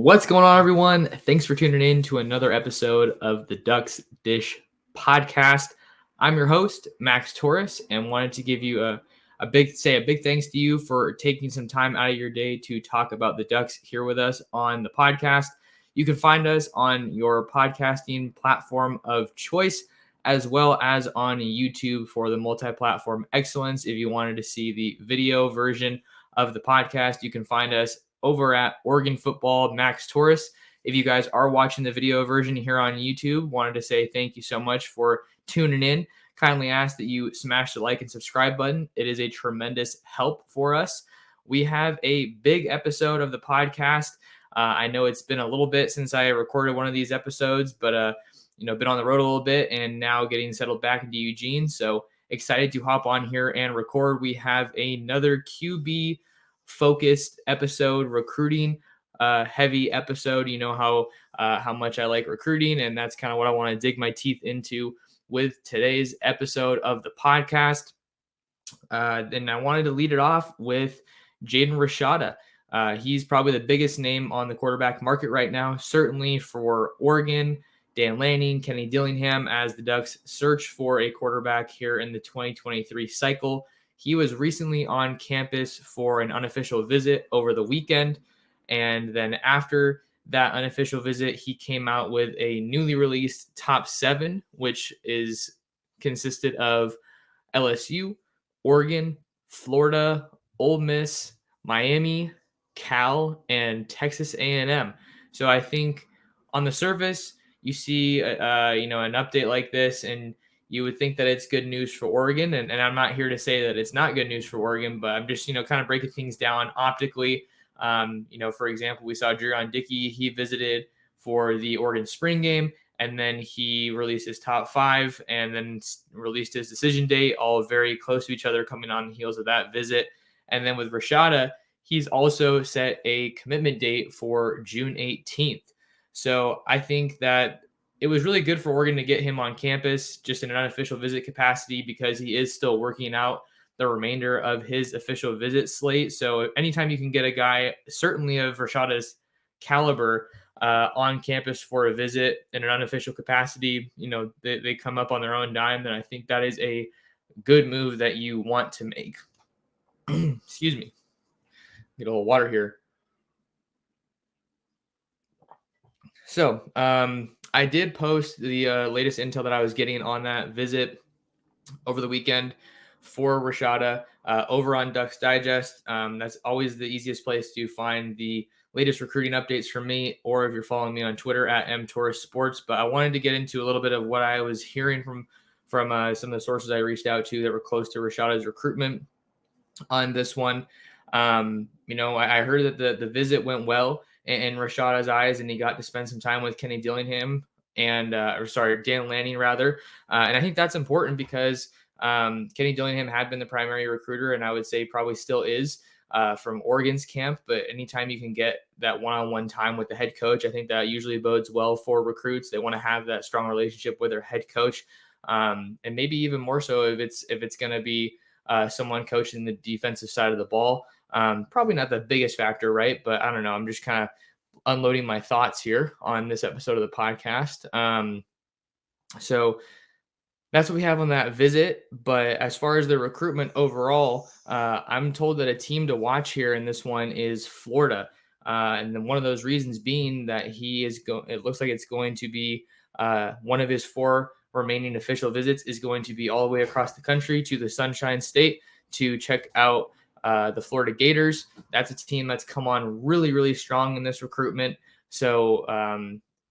What's going on, everyone? Thanks for tuning in to another episode of the Ducks Dish podcast. I'm your host, Max Torres, and wanted to give you a big thanks to you for taking some time out of your day to talk about the Ducks here with us on the podcast. You can find us on your podcasting platform of choice, as well as on YouTube for the multi-platform excellence. If you wanted to see the video version of the podcast, you can find us over at Oregon Football Max Torres. If you guys are watching the video version here on YouTube, wanted to say thank you so much for tuning in. Kindly ask that you smash the like and subscribe button. It is a tremendous help for us. We have a big episode of the podcast. I know it's been a little bit since I recorded one of these episodes, but been on the road a little bit and now getting settled back into Eugene. So excited to hop on here and record. We have another QB focused episode, recruiting heavy episode. You know how much I like recruiting, and that's kind of what I want to dig my teeth into with today's episode of the podcast. Then I wanted to lead it off with Jaden Rashada. He's probably the biggest name on the quarterback market right now, certainly for Oregon. Dan Lanning, Kenny Dillingham, as the Ducks search for a quarterback here in the 2023 cycle. He was recently on campus for an unofficial visit over the weekend. And then after that unofficial visit, he came out with a newly released top 7, which consisted of LSU, Oregon, Florida, Ole Miss, Miami, Cal, and Texas A&M. So I think on the surface, you see an update like this, and you would think that it's good news for Oregon. And I'm not here to say that it's not good news for Oregon, but I'm just, kind of breaking things down optically. For example, we saw Dreon Dickey. He visited for the Oregon spring game, and then he released his top 5 and then released his decision date, all very close to each other, coming on the heels of that visit. And then with Rashada, he's also set a commitment date for June 18th. So I think that it was really good for Oregon to get him on campus just in an unofficial visit capacity, because he is still working out the remainder of his official visit slate. So anytime you can get a guy, certainly of Rashada's caliber, on campus for a visit in an unofficial capacity, they come up on their own dime, then I think that is a good move that you want to make. Excuse me. Get a little water here. So I did post the latest intel that I was getting on that visit over the weekend for Rashada over on Ducks Digest. That's always the easiest place to find the latest recruiting updates from me, or if you're following me on Twitter at mtorresports. But I wanted to get into a little bit of what I was hearing from some of the sources I reached out to that were close to Rashada's recruitment on this one. I heard that the visit went well in Rashada's eyes, and he got to spend some time with Kenny Dillingham Dan Lanning rather. And I think that's important because Kenny Dillingham had been the primary recruiter, and I would say probably still is from Oregon's camp. But anytime you can get that one-on-one time with the head coach, I think that usually bodes well for recruits. They want to have that strong relationship with their head coach, and maybe even more so if it's going to be someone coaching the defensive side of the ball. Probably not the biggest factor, right? But I don't know. I'm just kind of unloading my thoughts here on this episode of the podcast. So that's what we have on that visit. But as far as the recruitment overall, I'm told that a team to watch here in this one is Florida. And then one of those reasons being that it looks like it's going to be one of his 4 remaining official visits is going to be all the way across the country to the Sunshine State to check out the Florida Gators. That's a team that's come on really, really strong in this recruitment. So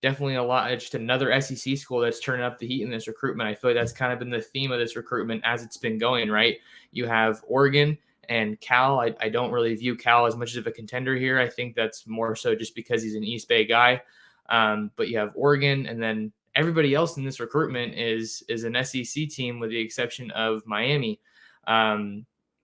definitely just another SEC school that's turning up the heat in this recruitment. I feel like that's kind of been the theme of this recruitment as it's been going, right? You have Oregon and Cal. I don't really view Cal as much of a contender here. I think that's more so just because he's an East Bay guy. But you have Oregon, and then everybody else in this recruitment is an SEC team with the exception of Miami.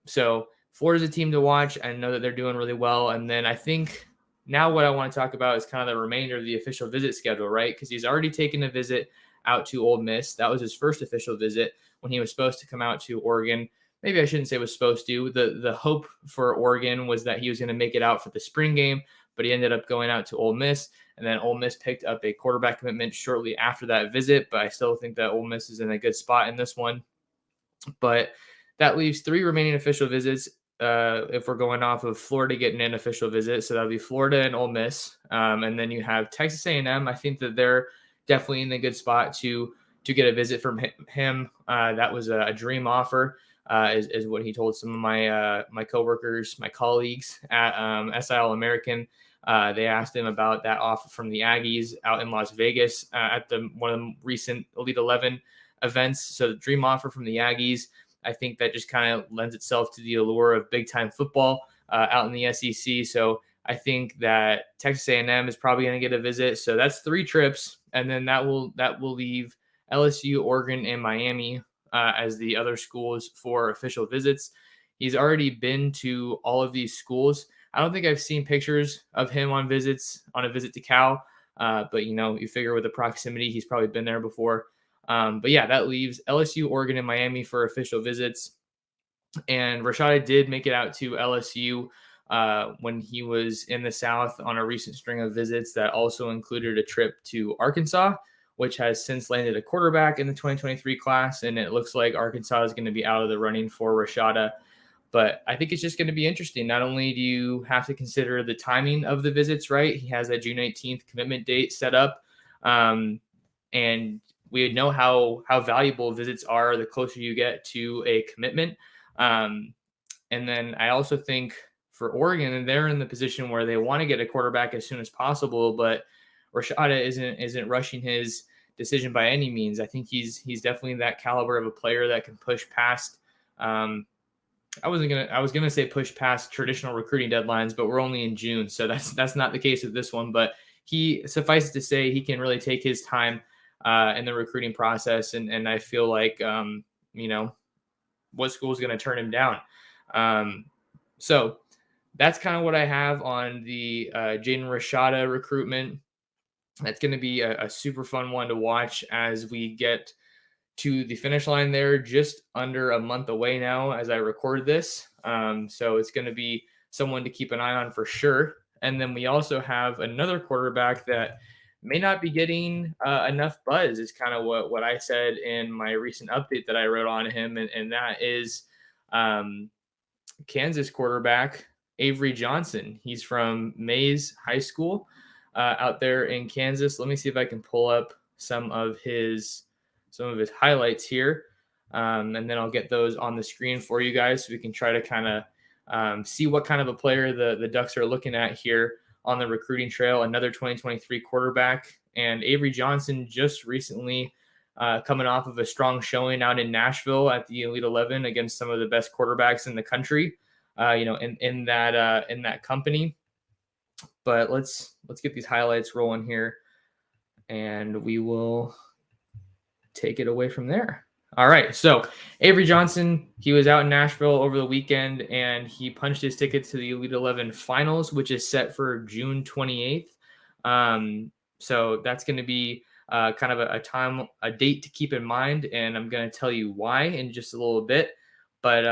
So Florida's a team to watch. I know that they're doing really well. And then I think now what I want to talk about is kind of the remainder of the official visit schedule, right? Because he's already taken a visit out to Ole Miss. That was his first official visit when he was supposed to come out to Oregon. Maybe I shouldn't say was supposed to. The hope for Oregon was that he was going to make it out for the spring game, but he ended up going out to Ole Miss, and then Ole Miss picked up a quarterback commitment shortly after that visit. But I still think that Ole Miss is in a good spot in this one. But that leaves 3 remaining official visits. If we're going off of Florida getting an official visit, so that'll be Florida and Ole Miss, and then you have Texas A&M. I think that they're definitely in a good spot to get a visit from him. That was a dream offer, is what he told some of my coworkers, my colleagues at SI All-American. They asked him about that offer from the Aggies out in Las Vegas at one of the recent Elite 11 events. So the dream offer from the Aggies. I think that just kind of lends itself to the allure of big time football out in the SEC. So I think that Texas A&M is probably going to get a visit. So that's 3 trips, and then that will leave LSU, Oregon, and Miami as the other schools for official visits. He's already been to all of these schools. I don't think I've seen pictures of him on a visit to Cal, but you figure with the proximity, he's probably been there before. But yeah, that leaves LSU, Oregon, and Miami for official visits. And Rashada did make it out to LSU when he was in the South on a recent string of visits that also included a trip to Arkansas, which has since landed a quarterback in the 2023 class. And it looks like Arkansas is going to be out of the running for Rashada. But I think it's just going to be interesting. Not only do you have to consider the timing of the visits, right? He has that June 18th commitment date set up. And we know how valuable visits are the closer you get to a commitment. And then I also think for Oregon, they're in the position where they want to get a quarterback as soon as possible, but Rashada isn't rushing his decision by any means. I think he's definitely that caliber of a player that can push past. I was gonna say push past traditional recruiting deadlines, but we're only in June, so that's not the case with this one. But he suffices to say he can really take his time in the recruiting process, and I feel like what school is going to turn him down. So that's kind of what I have on the Jaden Rashada recruitment. That's going to be a super fun one to watch as we get to the finish line there, just under a month away now as I record this. So it's going to be someone to keep an eye on for sure. And then we also have another quarterback that may not be getting enough buzz, is kind of what I said in my recent update that I wrote on him. And that is Kansas quarterback Avery Johnson. He's from Mays High School out there in Kansas. Let me see if I can pull up some of his highlights here. And then I'll get those on the screen for you guys so we can try to kind of see what kind of a player the Ducks are looking at here on the recruiting trail. Another 2023 quarterback, and Avery Johnson just recently coming off of a strong showing out in Nashville at the Elite 11 against some of the best quarterbacks in the country, in that company. But let's get these highlights rolling here, and we will take it away from there. All right, so Avery Johnson, he was out in Nashville over the weekend, and he punched his ticket to the Elite 11 finals, which is set for June 28th. So that's going to be kind of a date to keep in mind, and I'm going to tell you why in just a little bit. But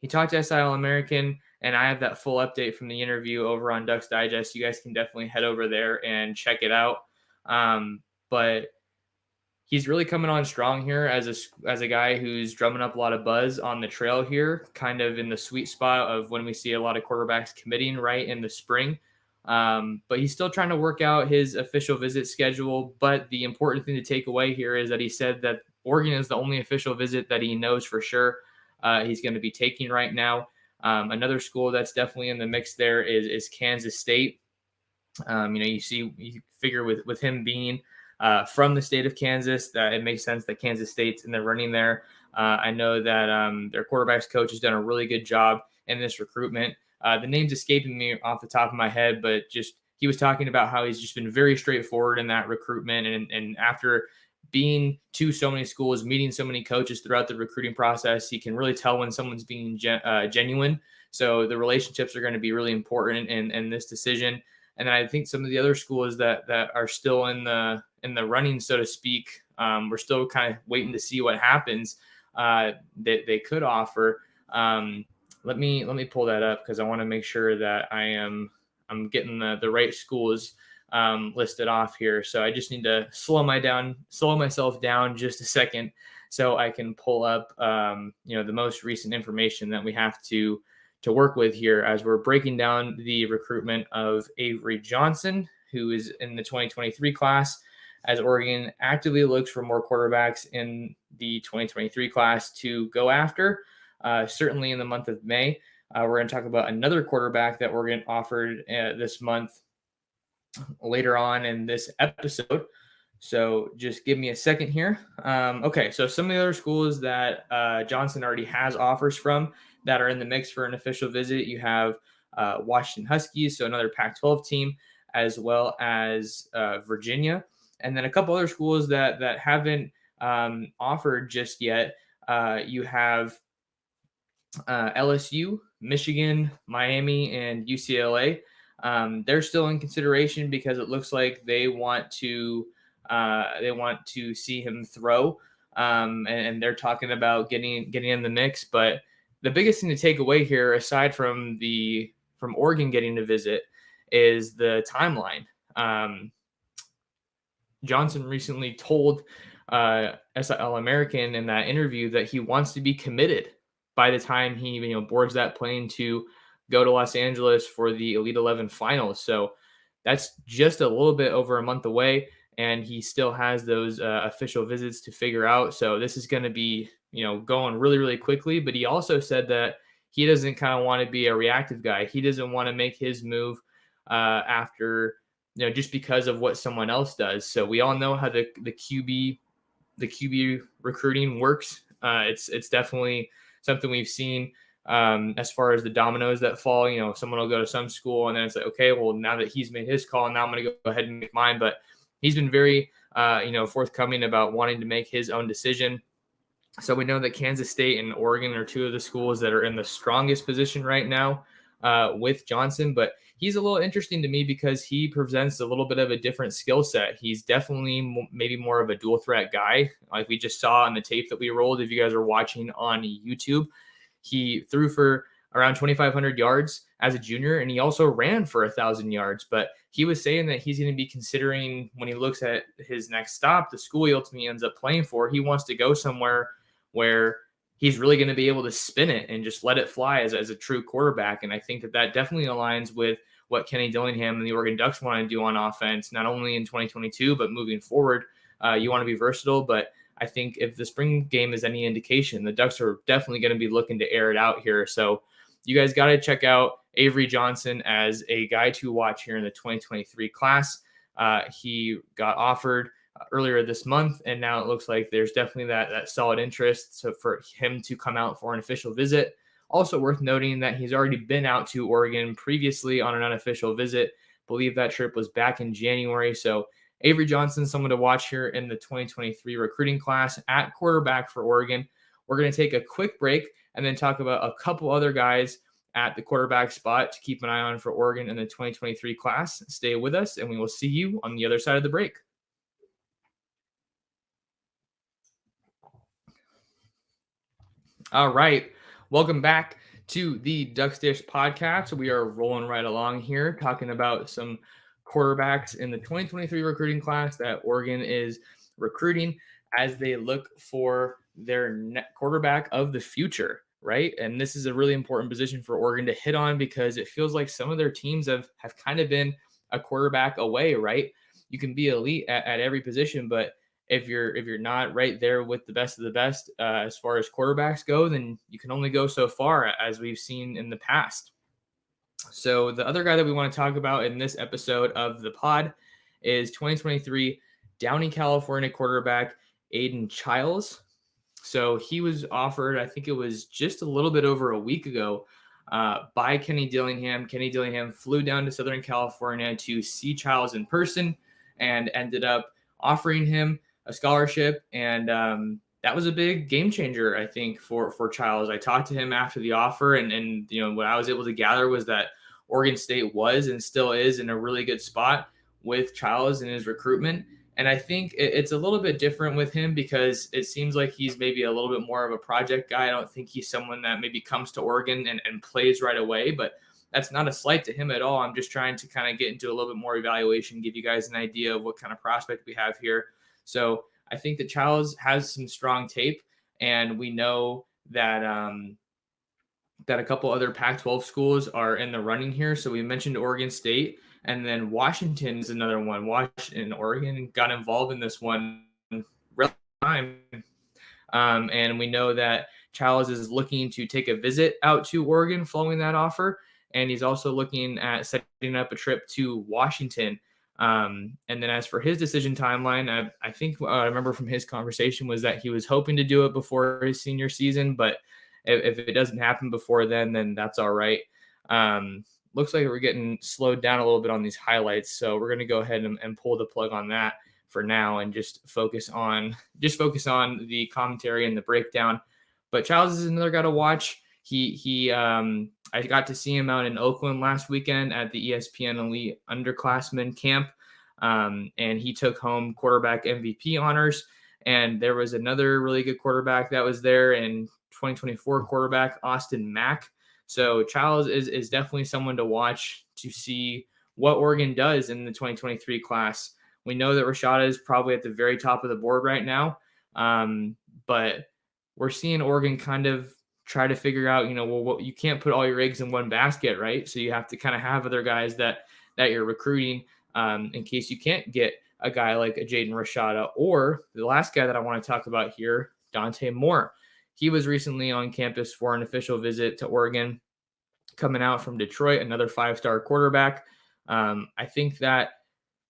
he talked to SI All-American, and I have that full update from the interview over on Ducks Digest. You guys can definitely head over there and check it out. But he's really coming on strong here as a guy who's drumming up a lot of buzz on the trail here, kind of in the sweet spot of when we see a lot of quarterbacks committing right in the spring. But he's still trying to work out his official visit schedule. But the important thing to take away here is that he said that Oregon is the only official visit that he knows for sure he's going to be taking right now. Another school that's definitely in the mix there is Kansas State. You figure with him being from the state of Kansas, that it makes sense that Kansas State's in the running there. I know that their quarterbacks coach has done a really good job in this recruitment. The name's escaping me off the top of my head, but just he was talking about how he's just been very straightforward in that recruitment. And after being to so many schools, meeting so many coaches throughout the recruiting process, he can really tell when someone's being genuine. So the relationships are going to be really important in this decision. And then I think some of the other schools that are still in the running, so to speak, we're still kind of waiting to see what happens. That they could offer. Let me pull that up because I want to make sure that I'm I'm getting the right schools listed off here. So I just need to slow myself down just a second so I can pull up the most recent information that we have to work with here as we're breaking down the recruitment of Avery Johnson, who is in the 2023 class, as Oregon actively looks for more quarterbacks in the 2023 class to go after. Certainly in the month of May, we're going to talk about another quarterback that Oregon offered this month later on in this episode. So just give me a second here. Okay, so some of the other schools that Johnson already has offers from that are in the mix for an official visit, you have Washington Huskies, so another Pac-12 team, as well as Virginia. And then a couple other schools that haven't offered just yet. You have LSU, Michigan, Miami, and UCLA. They're still in consideration because it looks like they want to see him throw, and they're talking about getting in the mix. But the biggest thing to take away here, aside from Oregon getting to visit, is the timeline. Johnson recently told SL American in that interview that he wants to be committed by the time he boards that plane to go to Los Angeles for the Elite 11 finals. So that's just a little bit over a month away, and he still has those official visits to figure out. So this is going to be going really, really quickly. But he also said that he doesn't kind of want to be a reactive guy. He doesn't want to make his move after just because of what someone else does. So we all know how the QB recruiting works. It's definitely something we've seen as far as the dominoes that fall. Someone will go to some school and then it's like, okay, well, now that he's made his call, now I'm going to go ahead and make mine. But he's been very forthcoming about wanting to make his own decision. So we know that Kansas State and Oregon are two of the schools that are in the strongest position right now with Johnson. But he's a little interesting to me because he presents a little bit of a different skill set. He's definitely maybe more of a dual threat guy, like we just saw on the tape that we rolled. If you guys are watching on YouTube, he threw for around 2,500 yards as a junior, and he also ran for 1,000 yards. But he was saying that he's going to be considering, when he looks at his next stop, the school he ultimately ends up playing for, he wants to go somewhere where he's really going to be able to spin it and just let it fly as a true quarterback. And I think that definitely aligns with what Kenny Dillingham and the Oregon Ducks want to do on offense, not only in 2022, but moving forward. You want to be versatile, but I think if the spring game is any indication, the Ducks are definitely going to be looking to air it out here. So you guys got to check out Avery Johnson as a guy to watch here in the 2023 class. He got offered earlier this month, and now it looks like there's definitely that solid interest for him to come out for an official visit. Also worth noting that he's already been out to Oregon previously on an unofficial visit. I believe that trip was back in January. So Avery Johnson, someone to watch here in the 2023 recruiting class at quarterback for Oregon. We're going to take a quick break and then talk about a couple other guys at the quarterback spot to keep an eye on for Oregon in the 2023 class. Stay with us, and we will see you on the other side of the break. All right. Welcome back to the Ducks Dish podcast. We are rolling right along here, talking about some quarterbacks in the 2023 recruiting class that Oregon is recruiting as they look for their quarterback of the future, right? And this is a really important position for Oregon to hit on because it feels like some of their teams have kind of been a quarterback away, right? You can be elite at every position, but if you're not right there with the best of the best as far as quarterbacks go, then you can only go so far, as we've seen in the past. So the other guy that we want to talk about in this episode of the pod is 2023 Downey, California quarterback Aiden Chiles. So he was offered, I think it was just a little bit over a week ago, by Kenny Dillingham. Kenny Dillingham flew down to Southern California to see Chiles in person and ended up offering him a scholarship. And that was a big game changer, I think, for Chiles. I talked to him after the offer, and what I was able to gather was that Oregon State was and still is in a really good spot with Chiles in his recruitment. And I think it's a little bit different with him because it seems like he's maybe a little bit more of a project guy. I don't think he's someone that maybe comes to Oregon and plays right away, but that's not a slight to him at all. I'm just trying to kind of get into a little bit more evaluation, give you guys an idea of what kind of prospect we have here. So I think that Chiles has some strong tape, and we know that that a couple other Pac-12 schools are in the running here. So we mentioned Oregon State, and then Washington is another one. Washington and Oregon got involved in this one real time. And we know that Chiles is looking to take a visit out to Oregon following that offer. And he's also looking at setting up a trip to Washington. And then as for his decision timeline, I think what I remember from his conversation was that he was hoping to do it before his senior season, but if it doesn't happen before then that's all right. Looks like we're getting slowed down a little bit on these highlights. So we're going to go ahead and pull the plug on that for now and just focus on the commentary and the breakdown. But Chiles is another guy to watch. I got to see him out in Oakland last weekend at the ESPN Elite Underclassmen Camp, and he took home quarterback MVP honors. And there was another really good quarterback that was there in 2024 quarterback Austin Mack. So Chiles is definitely someone to watch to see what Oregon does in the 2023 class. We know that Rashada is probably at the very top of the board right now, but we're seeing Oregon kind of try to figure out, you can't put all your eggs in one basket, right? So you have to kind of have other guys that you're recruiting in case you can't get a guy like a Jaden Rashada, or the last guy that I want to talk about here, Dante Moore. He was recently on campus for an official visit to Oregon, coming out from Detroit, another 5-star quarterback. I think that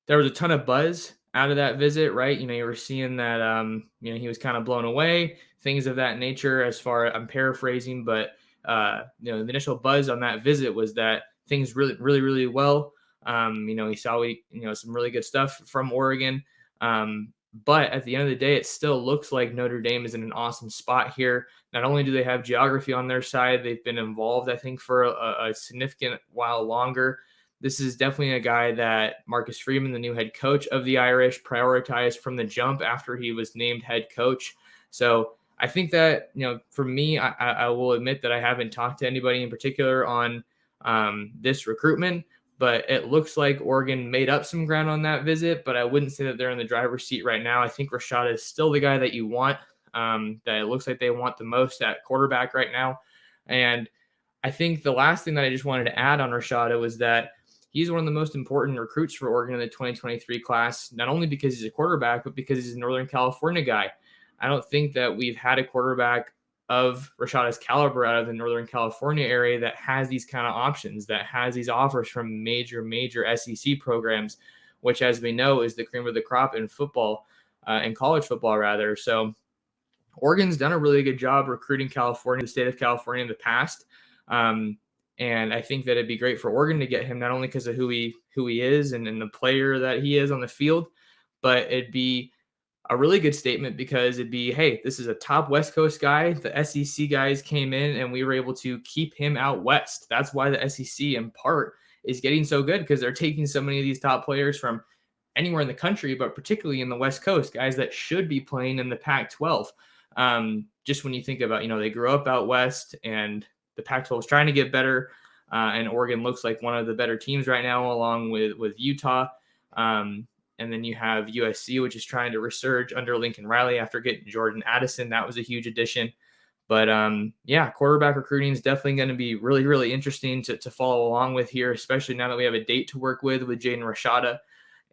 there was a ton of buzz out of that visit, right? You were seeing that, he was kind of blown away, things of that nature. As far, I'm paraphrasing, but the initial buzz on that visit was that things really, really, really well. He saw some really good stuff from Oregon. But at the end of the day, it still looks like Notre Dame is in an awesome spot here. Not only do they have geography on their side, they've been involved, I think, for a significant while longer. This is definitely a guy that Marcus Freeman, the new head coach of the Irish, prioritized from the jump after he was named head coach. So I think that, for me, I will admit that I haven't talked to anybody in particular on this recruitment, but it looks like Oregon made up some ground on that visit, but I wouldn't say that they're in the driver's seat right now. I think Rashada is still the guy that you want, that it looks like they want the most at quarterback right now. And I think the last thing that I just wanted to add on Rashada was that he's one of the most important recruits for Oregon in the 2023 class, not only because he's a quarterback, but because he's a Northern California guy. I don't think that we've had a quarterback of Rashada's caliber out of the Northern California area that has these kind of options, that has these offers from major SEC programs, which, as we know, is the cream of the crop in football, in college football rather. So Oregon's done a really good job recruiting the state of California in the past. And I think that it'd be great for Oregon to get him, not only because of who he is and the player that he is on the field, but it'd be a really good statement because it'd be, hey, this is a top West Coast guy. The SEC guys came in and we were able to keep him out West. That's why the SEC in part is getting so good, because they're taking so many of these top players from anywhere in the country, but particularly in the West Coast, guys that should be playing in the Pac-12. Just when you think about, they grew up out West and the Pac-12 is trying to get better. And Oregon looks like one of the better teams right now, along with Utah. And then you have USC, which is trying to resurge under Lincoln Riley after getting Jordan Addison. That was a huge addition. But quarterback recruiting is definitely going to be really, really interesting to follow along with here, especially now that we have a date to work with Jaden Rashada,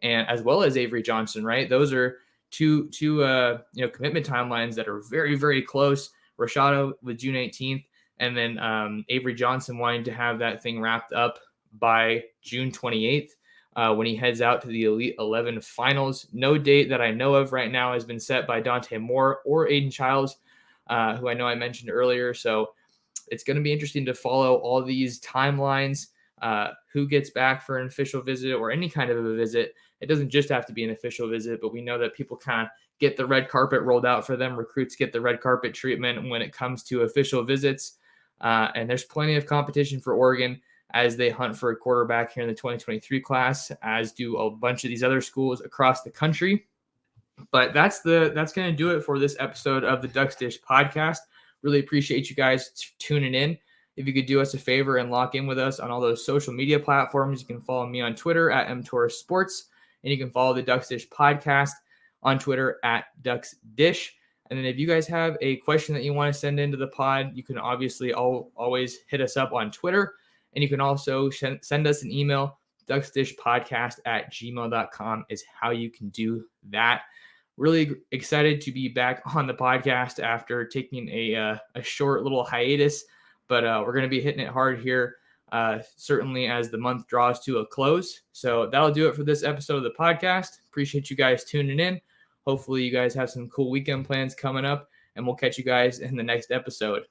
and as well as Avery Johnson, right? Those are two commitment timelines that are very, very close. Rashada with June 18th, and then Avery Johnson wanting to have that thing wrapped up by June 28th. When he heads out to the Elite 11 finals. No date that I know of right now has been set by Dante Moore or Aiden Chiles, who I know I mentioned earlier. So it's going to be interesting to follow all these timelines, who gets back for an official visit or any kind of a visit. It doesn't just have to be an official visit, but we know that people kind of get the red carpet rolled out for them. Recruits get the red carpet treatment when it comes to official visits. And there's plenty of competition for Oregon as they hunt for a quarterback here in the 2023 class, as do a bunch of these other schools across the country. But that's going to do it for this episode of the Ducks Dish podcast. Really appreciate you guys tuning in. if you could do us a favor and lock in with us on all those social media platforms. You can follow me on Twitter at mtorresports, and you can follow the Ducks Dish podcast on Twitter at Ducks Dish. And then if you guys have a question that you want to send into the pod, you can obviously always hit us up on Twitter. And you can also send us an email. ducksdishpodcast@gmail.com is how you can do that. Really excited to be back on the podcast after taking a short little hiatus, but we're going to be hitting it hard here, certainly as the month draws to a close. So that'll do it for this episode of the podcast. Appreciate you guys tuning in. Hopefully you guys have some cool weekend plans coming up, and we'll catch you guys in the next episode.